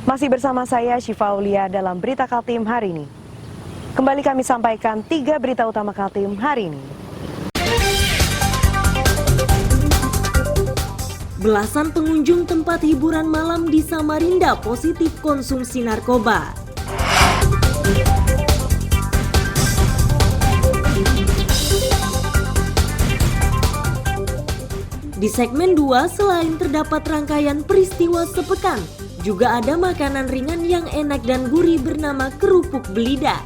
Masih bersama saya Syifa Aulia dalam Berita Kaltim hari ini. Kembali kami sampaikan 3 berita utama Kaltim hari ini. Belasan pengunjung tempat hiburan malam di Samarinda positif konsumsi narkoba. Di segmen 2, selain terdapat rangkaian peristiwa sepekan, juga ada makanan ringan yang enak dan gurih bernama kerupuk belida.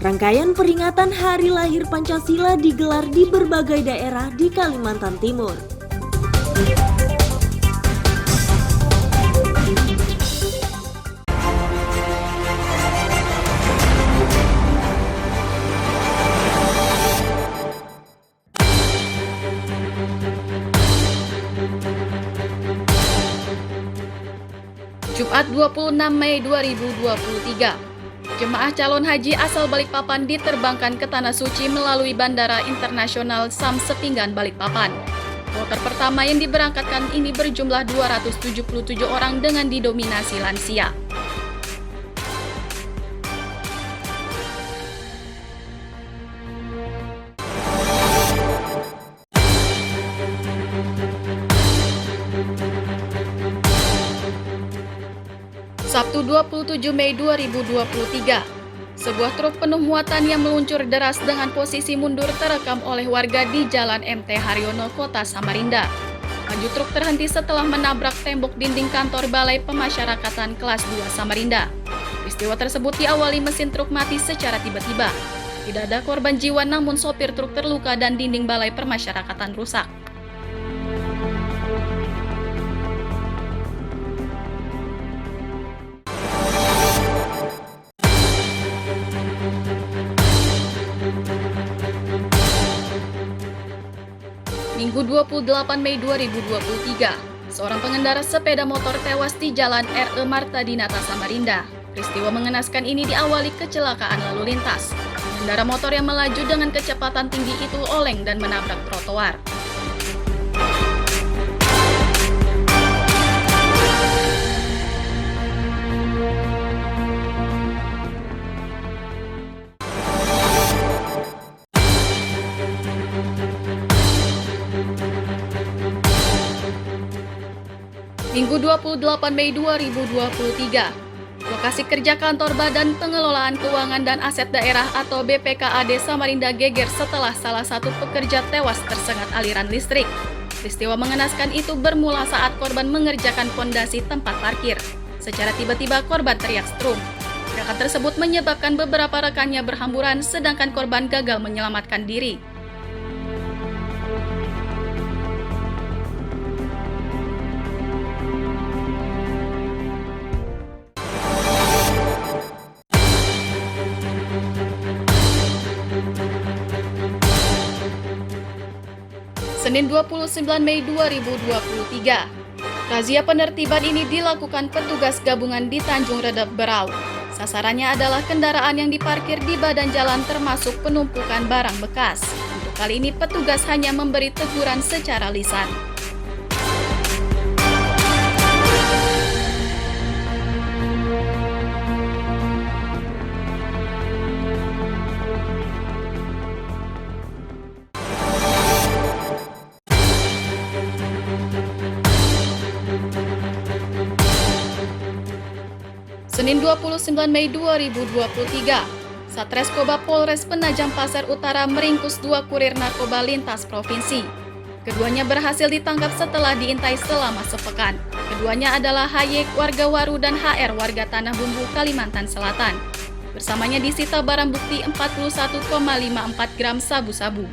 Rangkaian peringatan Hari Lahir Pancasila digelar di berbagai daerah di Kalimantan Timur. Jumat 26 Mei 2023, jemaah calon haji asal Balikpapan diterbangkan ke Tanah Suci melalui Bandara Internasional Sam Sepinggan Balikpapan. Kloter pertama yang diberangkatkan ini berjumlah 277 orang dengan didominasi lansia. Sabtu 27 Mei 2023, sebuah truk penuh muatan yang meluncur deras dengan posisi mundur terekam oleh warga di Jalan MT Haryono, Kota Samarinda. Laju truk terhenti setelah menabrak tembok dinding kantor Balai Pemasyarakatan Kelas 2 Samarinda. Peristiwa tersebut diawali mesin truk mati secara tiba-tiba. Tidak ada korban jiwa namun sopir truk terluka dan dinding Balai Pemasyarakatan rusak. Minggu 28 Mei 2023, seorang pengendara sepeda motor tewas di Jalan R.E. Marta Dinata Samarinda. Peristiwa mengenaskan ini diawali kecelakaan lalu lintas. Pengendara motor yang melaju dengan kecepatan tinggi itu oleng dan menabrak trotoar. Minggu 28 Mei 2023, lokasi kerja kantor Badan Pengelolaan Keuangan dan Aset Daerah atau BPKAD Samarinda geger setelah salah satu pekerja tewas tersengat aliran listrik. Peristiwa mengenaskan itu bermula saat korban mengerjakan pondasi tempat parkir. Secara tiba-tiba korban teriak strum. Gerakan tersebut menyebabkan beberapa rekannya berhamburan sedangkan korban gagal menyelamatkan diri. Senin 29 Mei 2023, razia penertiban ini dilakukan petugas gabungan di Tanjung Redep Berau. Sasarannya adalah kendaraan yang diparkir di badan jalan termasuk penumpukan barang bekas. Untuk kali ini petugas hanya memberi teguran secara lisan. Senin 29 Mei 2023, Satreskoba Polres Penajam Pasir Utara meringkus 2 kurir narkoba lintas provinsi. Keduanya berhasil ditangkap setelah diintai selama sepekan. Keduanya adalah HY warga Waru dan HR warga Tanah Bumbu, Kalimantan Selatan. Bersamanya disita barang bukti 41,54 gram sabu-sabu.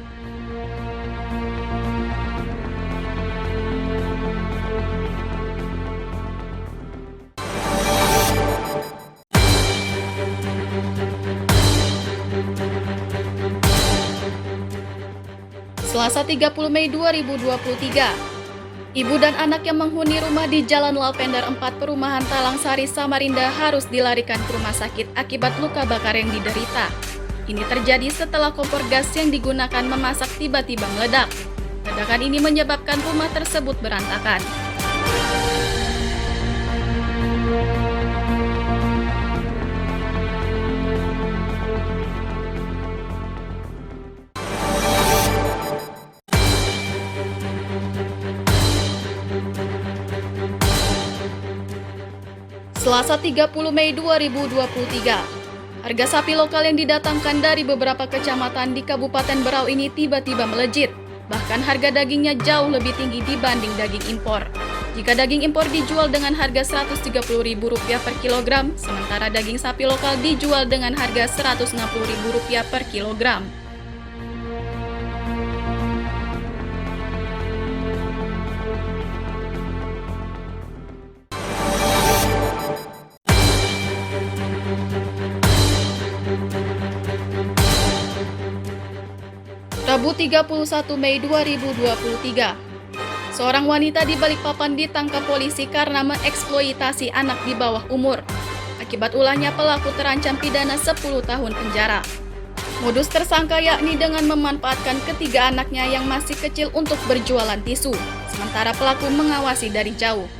Selasa 30 Mei 2023, ibu dan anak yang menghuni rumah di Jalan Lavender 4 Perumahan Talang Sari, Samarinda harus dilarikan ke rumah sakit akibat luka bakar yang diderita. Ini terjadi setelah kompor gas yang digunakan memasak tiba-tiba meledak. Ledakan ini menyebabkan rumah tersebut berantakan. Selasa 30 Mei 2023, harga sapi lokal yang didatangkan dari beberapa kecamatan di Kabupaten Berau ini tiba-tiba melejit. Bahkan harga dagingnya jauh lebih tinggi dibanding daging impor. Jika daging impor dijual dengan harga Rp130.000 per kilogram, sementara daging sapi lokal dijual dengan harga Rp160.000 per kilogram. Rabu 31 Mei 2023, seorang wanita di Balikpapan ditangkap polisi karena mengeksploitasi anak di bawah umur. Akibat ulahnya pelaku terancam pidana 10 tahun penjara. Modus tersangka yakni dengan memanfaatkan ketiga anaknya yang masih kecil untuk berjualan tisu, sementara pelaku mengawasi dari jauh.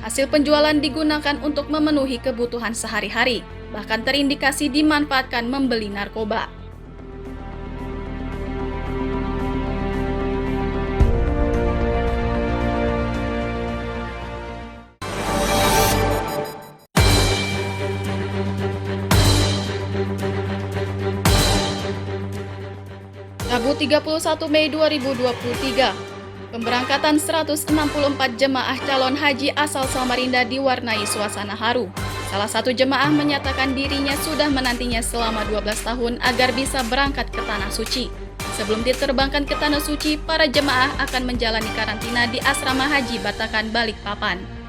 Hasil penjualan digunakan untuk memenuhi kebutuhan sehari-hari, bahkan terindikasi dimanfaatkan membeli narkoba. Rabu 31 Mei 2023, pemberangkatan 164 jemaah calon haji asal Samarinda diwarnai suasana haru. Salah satu jemaah menyatakan dirinya sudah menantinya selama 12 tahun agar bisa berangkat ke Tanah Suci. Sebelum diterbangkan ke Tanah Suci, para jemaah akan menjalani karantina di Asrama Haji Batakan, Balikpapan.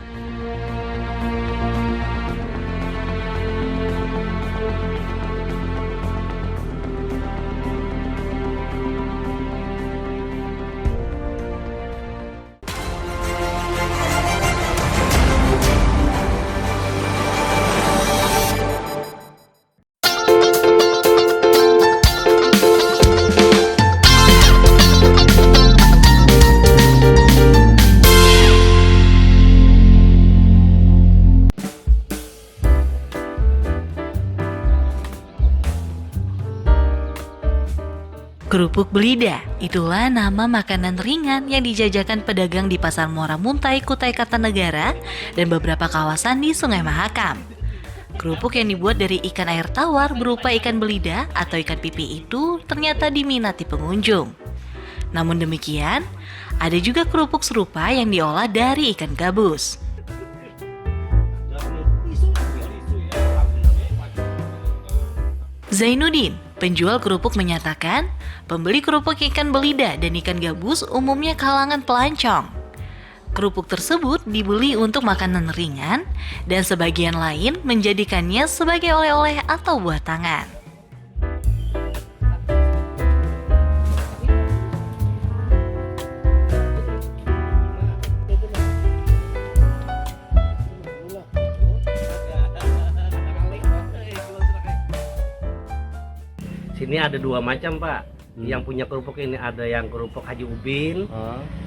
Kerupuk belida, itulah nama makanan ringan yang dijajakan pedagang di Pasar Muara Muntai, Kutai Kartanegara, dan beberapa kawasan di Sungai Mahakam. Kerupuk yang dibuat dari ikan air tawar berupa ikan belida atau ikan pipi itu ternyata diminati pengunjung. Namun demikian, ada juga kerupuk serupa yang diolah dari ikan gabus. Zainuddin, penjual kerupuk, menyatakan pembeli kerupuk ikan belida dan ikan gabus umumnya kalangan pelancong. Kerupuk tersebut dibeli untuk makanan ringan dan sebagian lain menjadikannya sebagai oleh-oleh atau buah tangan. Sini ada dua macam, Pak. Yang punya kerupuk ini ada yang kerupuk Haji Ubin,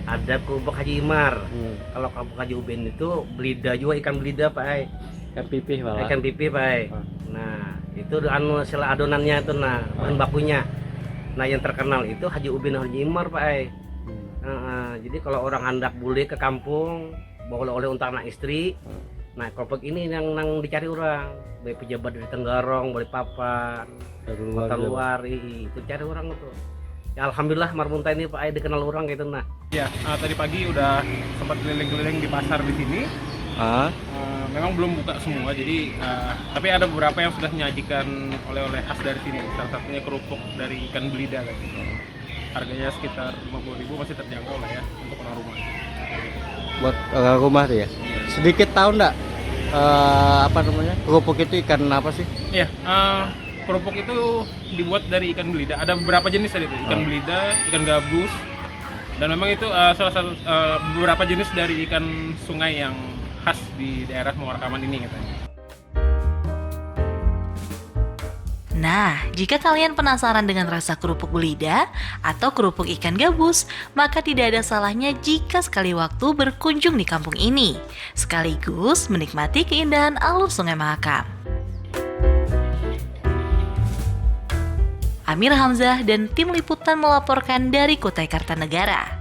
ada kerupuk Haji Imar. Kalau kerupuk Haji Ubin itu belida juga, ikan belida, Pak. Ikan pipih, Pak. Ikan pipih, Pak. Nah, itu sela adonannya itu, bahan bakunya. Nah, yang terkenal itu Haji Ubin dan Haji Imar, Pak. Jadi kalau orang hendak bule ke kampung, bawa oleh-oleh untuk anak istri. Nah, kerupuk ini yang dicari orang, baik pejabat dari Tenggarong, Balikpapan, kota luar, itu cari orang itu. Ya, alhamdulillah Marmunta ini Pak dikenal orang gitu nah. Ya, tadi pagi udah sempat keliling-keliling di pasar di sini. Memang belum buka semua, jadi tapi ada beberapa yang sudah menyajikan oleh-oleh khas dari sini. Salah satunya kerupuk dari ikan belida kan. Harganya sekitar 50.000, masih terjangkau lah ya untuk orang rumah. Buat orang rumah tuh ya. Sedikit tahu enggak kerupuk itu ikan apa sih? Iya, kerupuk itu dibuat dari ikan belida. Ada beberapa jenis tadi, ikan belida, ikan gabus, dan memang itu salah satu beberapa jenis dari ikan sungai yang khas di daerah Muara Kaman ini katanya. Nah, jika kalian penasaran dengan rasa kerupuk belida atau kerupuk ikan gabus, maka tidak ada salahnya jika sekali waktu berkunjung di kampung ini, sekaligus menikmati keindahan alur Sungai Mahakam. Amir Hamzah dan tim liputan melaporkan dari Kutai Kartanegara.